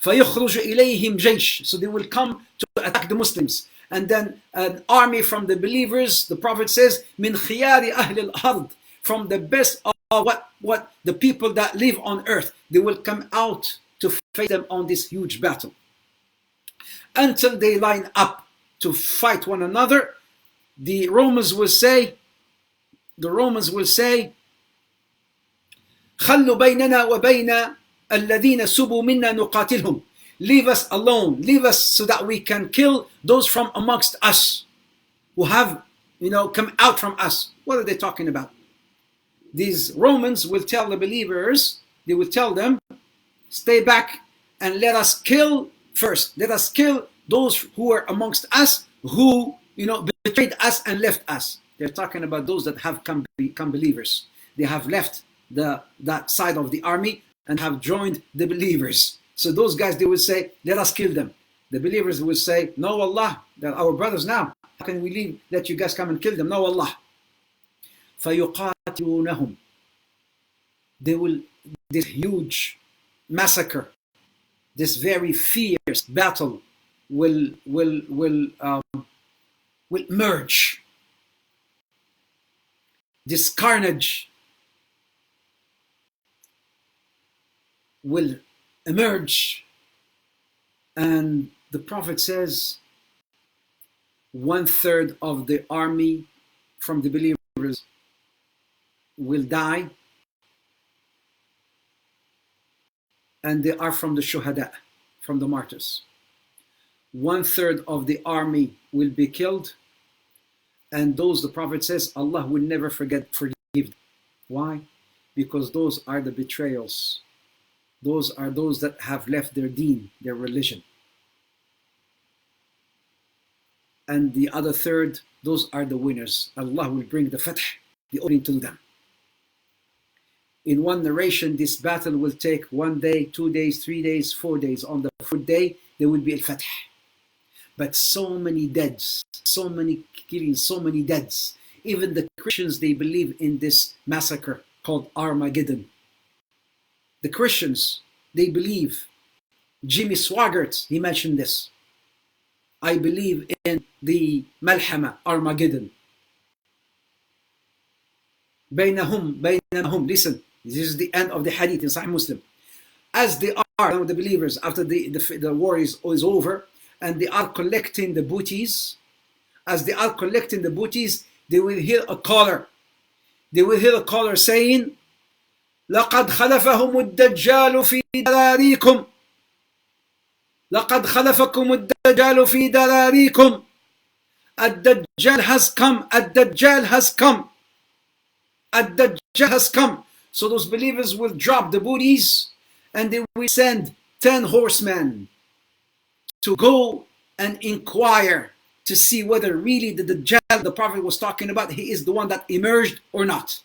[SPEAKER 1] فَيَخْرُجُ إِلَيْهِمْ جَيْشٌ. So they will come to attack the Muslims. And then an army from the believers, the Prophet says, مِنْ خِيَارِ أَهْلِ الْأَرْضِ. From the best of what the people that live on earth, they will come out to face them on this huge battle. Until they line up to fight one another, the Romans will say, خَلُّوا بَيْنَنَا وَبَيْنَ الَّذِينَ سُبُوا مِنَّا نُقَاتِلْهُمْ. Leave us alone, leave us so that we can kill those from amongst us who have, come out from us. What are they talking about? These Romans will tell the believers, they will tell them, stay back and let us kill first. Let us kill those who are amongst us who, betrayed us and left us. They're talking about those that have become believers. They have left that side of the army and have joined the believers. So those guys, they will say, let us kill them. The believers will say, no Allah, they're our brothers now. How can we let you guys come and kill them? No Allah. فَيُقَاتِلُونَهُمْ. This huge massacre, this very fierce battle will merge. this carnage will emerge, and the Prophet says 1/3 of the army from the believers will die, and they are from the shuhada, from the martyrs. 1/3 of the army will be killed, and those, the Prophet says, Allah will never forgive them. Why? Because those are the betrayals. Those are those that have left their deen, their religion. And the other third, those are the winners. Allah will bring the fath, the opening to them. In one narration, this battle will take 1 day, 2 days, 3 days, 4 days. On the 4th day, there will be al-fath. But so many deaths, so many killings, so many deaths. Even the Christians, they believe in this massacre called Armageddon. The Christians, they believe. Jimmy Swaggart, he mentioned this. I believe in the Malhama, Armageddon. Bainahum, listen, this is the end of the hadith in Sahih Muslim. As they are, the believers, after the war is over, and they are collecting the booties, as they are collecting the booties, they will hear a caller. They will hear a caller saying, لقد خلفهم الدجال في دراريكم. لقد خلفكم الدجال في دراريكم. الدجال has come. الدجال has come. الدجال has come. So those believers will drop the booties, and they will send 10 horsemen to go and inquire to see whether really the Dajjal the Prophet was talking about, he is the one that emerged or not.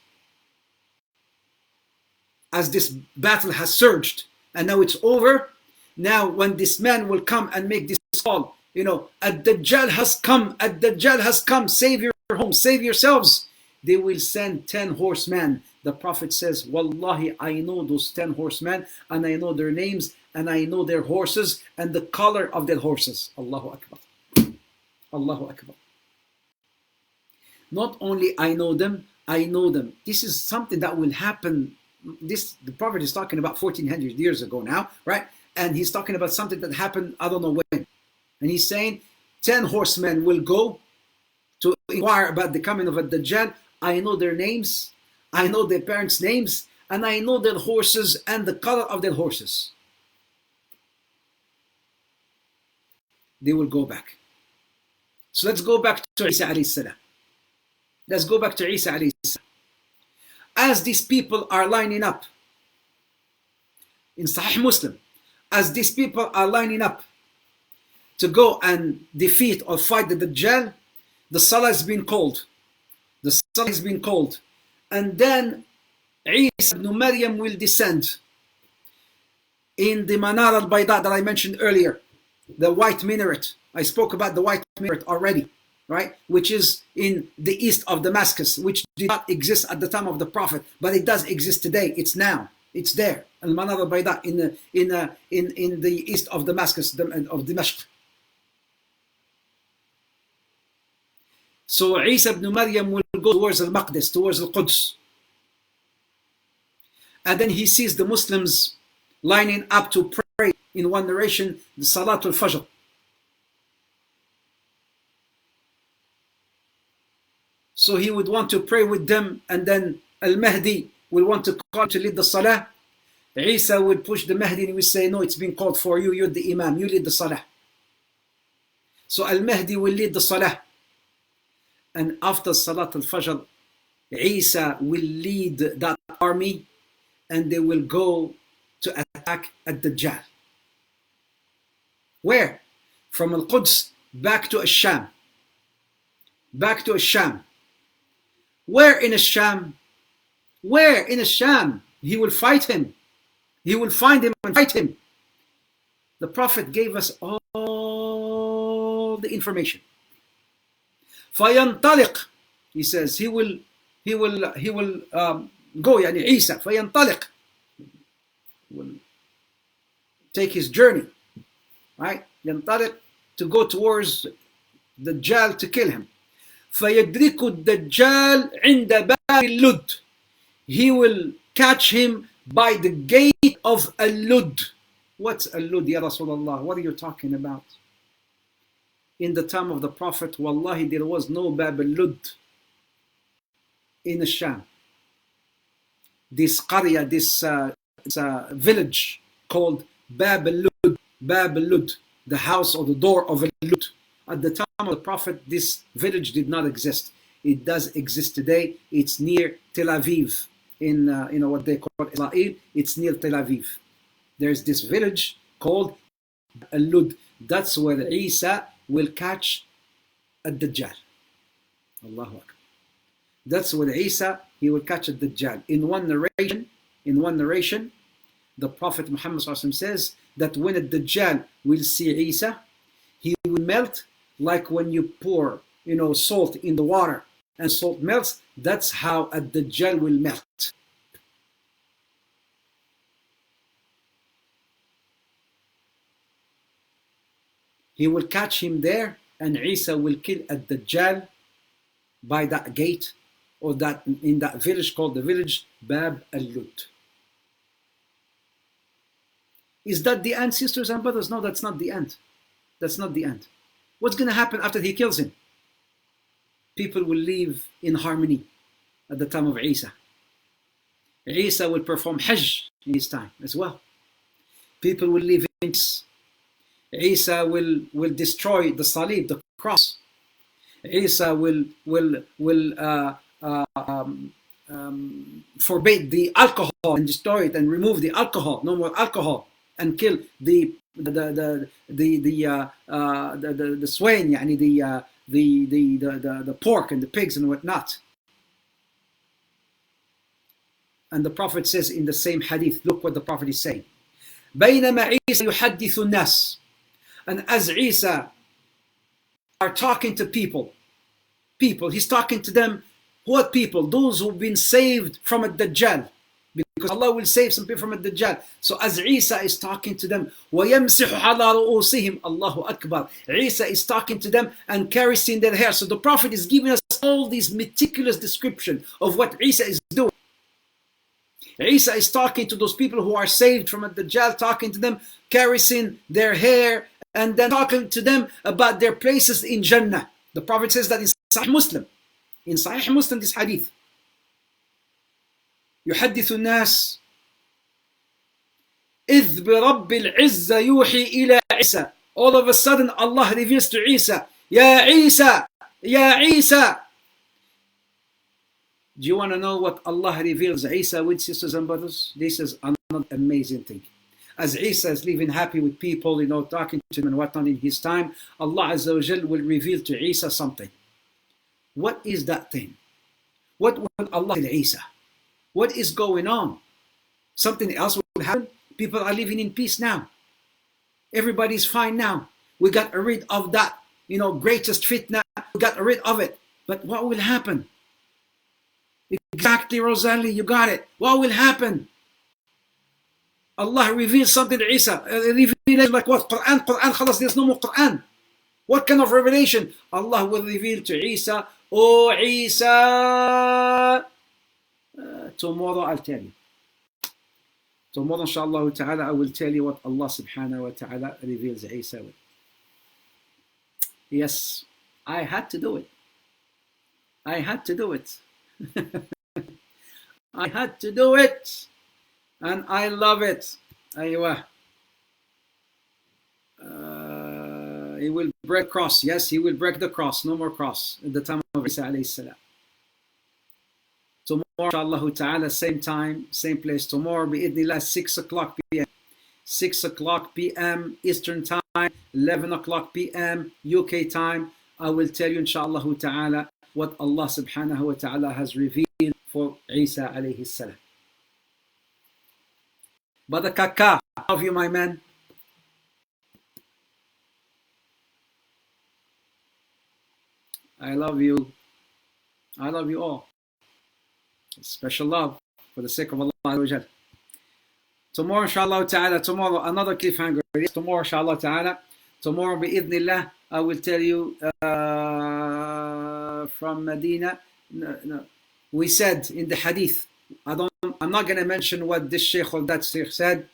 [SPEAKER 1] As this battle has surged and now it's over, now when this man will come and make this call, you know, Ad-Dajjal has come, Ad-Dajjal has come, save your home, save yourselves, they will send 10 horsemen. The Prophet says, Wallahi, I know those 10 horsemen, and I know their names, and I know their horses, and the color of their horses. Allahu Akbar. Allahu Akbar. Not only I know them, I know them. This is something that will happen. The Prophet is talking about 1400 years ago now, right? And he's talking about something that happened, I don't know when. And he's saying 10 horsemen will go to inquire about the coming of a Dajjal. I know their names, I know their parents' names, and I know their horses and the color of their horses. They will go back. So let's go back to Isa alayhi salam. Let's go back to Isa alayhi salam. As these people are lining up in Sahih Muslim, as these people are lining up to go and defeat or fight the Dajjal, the Salah has been called. The Salah has been called. And then Isa ibn Maryam will descend in the Manar al-Bayda that I mentioned earlier, the white minaret. I spoke about the white minaret already, right? Which is in the east of Damascus, which did not exist at the time of the Prophet, but it does exist today. It's now. It's there. Al-Manar al-Bayda in the east of Damascus, of Dimashq. So Isa ibn Maryam will go towards Al-Maqdis, towards Al-Quds. And then he sees the Muslims lining up to pray, in one narration, the Salatul Fajr. So he would want to pray with them, and then Al-Mahdi will want to call to lead the Salah. Isa would push the Mahdi and he would say, no, it's been called for you, you're the Imam, you lead the Salah. So Al-Mahdi will lead the Salah. And after Salat al-Fajr, Isa will lead that army, and they will go to attack Ad-Dajjal. Where? From Al-Quds back to Ash-Sham. Back to Ash-Sham. Where in Ash-Sham? Where in Ash-Sham? He will fight him. He will find him and fight him. The Prophet gave us all the information. فينطلق, he says, he will go, يعني Isa, فينطلق, will take his journey, right? ينطلق, to go towards the Dajjal to kill him. فيدرك الدجال عند باب اللد. He will catch him by the gate of Al-Lud. What's Al-Lud, Ya Rasulullah? What are you talking about? In the time of the Prophet, wallahi, there was no Bab Al-Lud in Sham. This Qarya, this village called Bab Al-Lud, the house or the door of Al-Lud. At the time of the Prophet, this village did not exist. It does exist today. It's near Tel Aviv, in what they call Israel. It's near Tel Aviv. There's this village called Al-Lud. That's where Isa will catch Ad-Dajjal. Allahu Akbar. That's where Isa, he will catch Ad-Dajjal. In one narration, the Prophet Muhammad says that when Ad-Dajjal will see Isa, he will melt like when you pour, salt in the water and salt melts. That's how Ad-Dajjal will melt. He will catch him there, and Isa will kill Ad-Dajjal by that gate, or that in that village called the village Bab Al-Lud. Is that the end, sisters and brothers? No, that's not the end. That's not the end. What's going to happen after he kills him? People will live in harmony at the time of Isa. Isa will perform Hajj in his time as well. People will live in peace. Isa will destroy the Salib, the cross. Isa will forbid the alcohol and destroy it and remove the alcohol. No more alcohol, and kill the swain, yani the pork and the pigs and whatnot. And the Prophet says in the same hadith, look what the Prophet is saying. بينما عيسى يحدث الناس. And as Isa are talking to people, he's talking to them. What people? Those who've been saved from a Dajjal. Because Allah will save some people from a Dajjal. So as Isa is talking to them, وَيَمْسِحُ عَلَىٰ رُؤُوسِهِمْ Allahu Akbar. Isa is talking to them and caressing their hair. So the Prophet is giving us all these meticulous description of what Isa is doing. Isa is talking to those people who are saved from a Dajjal, talking to them, caressing their hair, and then talking to them about their places in Jannah. The Prophet says that in Sahih Muslim. In Sahih Muslim, this hadith. يحدث الناس إذ برب العزة يوحي إلى عيسى. All of a sudden Allah reveals to Isa, Ya Isa, Ya Isa. Do you want to know what Allah reveals Isa with, sisters and brothers? This is another amazing thing. As Isa is living happy with people, talking to them and whatnot in his time, Allah Azza wa Jal will reveal to Isa something. What is that thing? What will Allah tell Isa? What is going on? Something else will happen? People are living in peace now. Everybody's fine now. We got rid of that, greatest fitna. We got rid of it. But what will happen? Exactly, Rosalie, you got it. What will happen? Allah reveals something to Isa. Revelation like what? Quran, khalas, there's no more Quran. What kind of revelation? Allah will reveal to Isa, oh Isa, tomorrow I'll tell you. Tomorrow, inshallah ta'ala, I will tell you what Allah subhanahu wa ta'ala reveals Isa with. Yes, I had to do it. I had to do it. I had to do it. And I love it. Aywa. He will break cross. Yes, he will break the cross. No more cross at the time of Isa alayhi salam. Tomorrow, inshallah ta'ala, same time, same place. Tomorrow, bi'idhnillah, 6 o'clock p.m. 6 o'clock p.m. Eastern time, 11 o'clock p.m. UK time. I will tell you, inshallah ta'ala, what Allah subhanahu wa ta'ala has revealed for Isa alayhi salam. Brother Kaka, I love you, my man. I love you. I love you all. Special love for the sake of Allah. Tomorrow, inshallah ta'ala, tomorrow, another cliffhanger. Tomorrow, inshallah ta'ala, tomorrow, bi'idhnillah, I will tell you from Medina. No. We said in the hadith, I'm not going to mention what this sheikh or that sheikh said.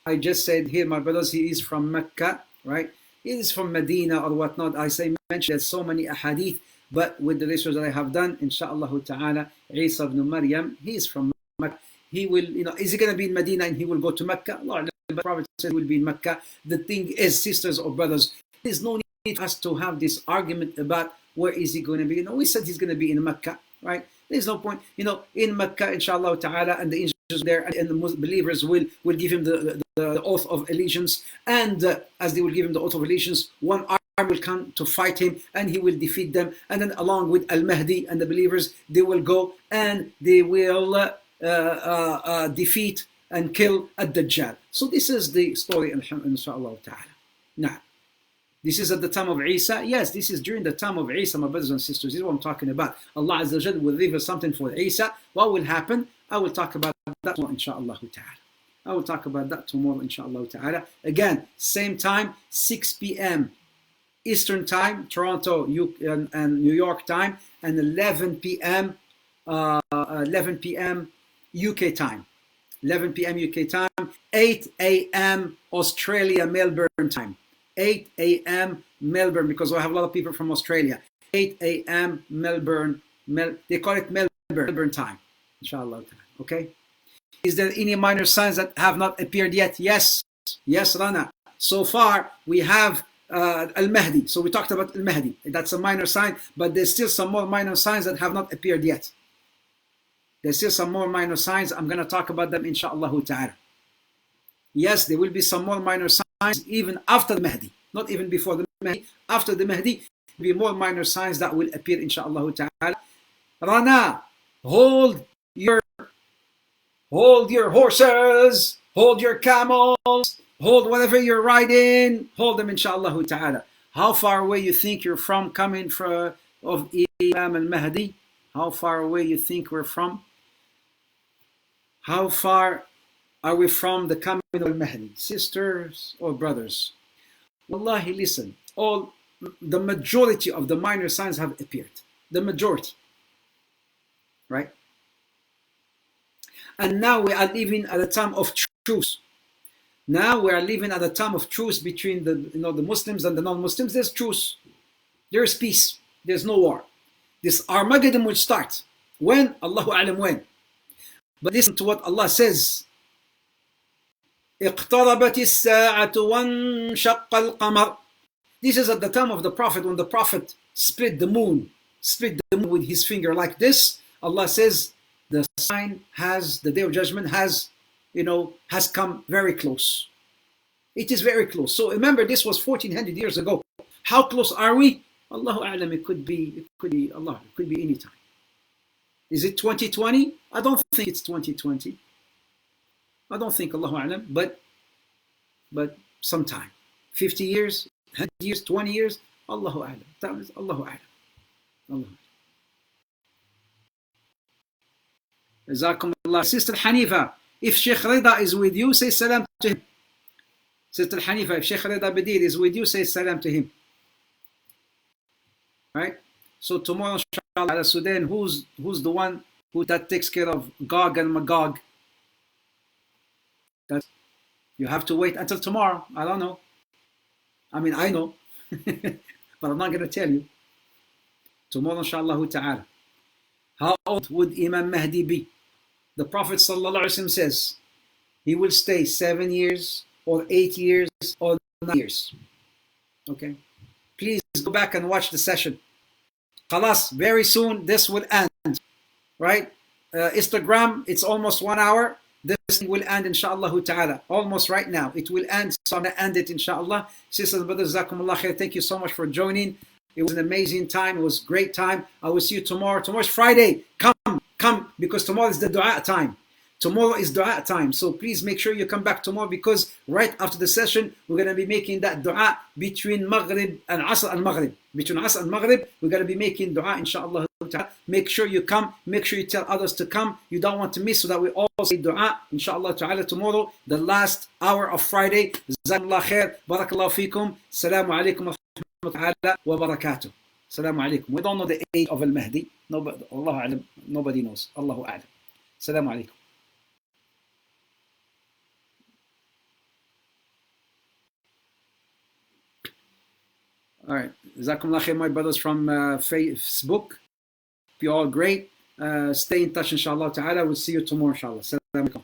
[SPEAKER 1] I just said here, my brothers, he is from Mecca, right? He is from Medina or whatnot. I say mention there's so many ahadith, but with the research that I have done, inshallah ta'ala, Isa ibn Maryam, he is from Mecca. He will, is he going to be in Medina and he will go to Mecca? Allah, the Prophet said he will be in Mecca. The thing is, sisters or brothers, there's no need for us to have this argument about where is he going to be. We said he's going to be in Mecca, right? There's no point, in Mecca, inshallah ta'ala, and the angels there, and the believers will give him the oath of allegiance, and as they will give him the oath of allegiance, one arm will come to fight him, and he will defeat them, and then along with Al-Mahdi and the believers, they will go, and they will defeat and kill Ad-Dajjal. So this is the story, inshallah ta'ala. Now, this is at the time of Isa. Yes, this is during the time of Isa, my brothers and sisters. This is what I'm talking about. Allah Azza wa Jal will reveal something for Isa. What will happen? I will talk about that tomorrow, inshallah ta'ala. I will talk about that tomorrow, inshallah ta'ala. Again, same time, 6 p.m. Eastern time, Toronto and New York time, and 11 p.m. UK time. 11 p.m. UK time, 8 a.m. Australia, Melbourne time. 8 a.m. Melbourne, because I have a lot of people from Australia. 8 a.m. Melbourne, they call it Melbourne time, inshallah. Okay? Is there any minor signs that have not appeared yet? Yes, Rana. So far, we have Al-Mahdi. So we talked about Al-Mahdi. That's a minor sign, but there's still some more minor signs that have not appeared yet. There's still some more minor signs. I'm going to talk about them, inshallah ta'ala. Yes, there will be some more minor signs even after the Mahdi, not even before the Mahdi. After the Mahdi, there will be more minor signs that will appear, inshallah ta'ala. Rana, hold your horses, hold your camels, hold whatever you're riding, hold them, inshallah ta'ala. How far away you think you're from coming from of Imam al-Mahdi? How far away you think we're from? How far are we from the coming of al-Mahdi? Sisters or brothers? Wallahi, listen, the majority of the minor signs have appeared. The majority. Right? And now we are living at a time of truce. Now we are living at a time of truce between the Muslims and the non-Muslims. There's truce. There's peace. There's no war. This Armageddon will start. When? Allahu A'lam when. But listen to what Allah says. اقتربت الساعة وانشق القمر. This is at the time of the Prophet, when the Prophet split the moon with his finger like this. Allah says the day of judgment has come very close. It is very close. So remember, this was 1400 years ago. How close are we? Allahu A'lam, it could be Allah, it could be any time. Is it 2020? I don't think it's 2020. I don't think, Allahu A'lam, but sometime. 50 years, 100 years, 20 years, Allahu A'lam. That is Allahu A'lam. Allah. Jazakumullah. Sister Hanifa, if Sheikh Rida is with you, say salam to him. Sister Hanifa, if Sheikh Rida Badir is with you, say salam to him. Right? So tomorrow, inshallah, Sudan, who's the one that takes care of Gog and Magog? You have to wait until tomorrow. I don't know. I mean, I know, but I'm not going to tell you. Tomorrow, inshallah ta'ala. How old would Imam Mahdi be? The Prophet sallallahu alaihi wasallam says he will stay 7 years or 8 years or 9 years. Okay? Please go back and watch the session. Khalas, very soon this will end. Right? Instagram, it's almost 1 hour. This thing will end, inshallah ta'ala. Almost right now. It will end, so I'm going to end it, inshallah. Sisters and brothers, jazakumullah khair. Thank you so much for joining. It was an amazing time. It was a great time. I will see you tomorrow. Tomorrow's Friday. Come, because tomorrow is the dua time. Tomorrow is dua time. So please make sure you come back tomorrow, because right after the session, we're going to be making that dua between Maghrib and Asr and Maghrib. Between Asr and Maghrib, we're going to be making dua, inshallah. Make sure you come. Make sure you tell others to come. You don't want to miss, so that we all say dua, inshallah ta'ala, tomorrow, the last hour of Friday. Jazakumullah khair. Barakallahu feekum. Assalamu alaikum wa rahmatullahi wa barakatuh. السلام عليكم. We don't know the age of al-Mahdi. الله أعلم. Nobody knows. الله أعلم. السلام عليكم. All right. Jazakumullah khair, my brothers from Facebook. You're all great. Stay in touch, inshallah ta'ala. We'll see you tomorrow, inshallah. Assalamu alaikum.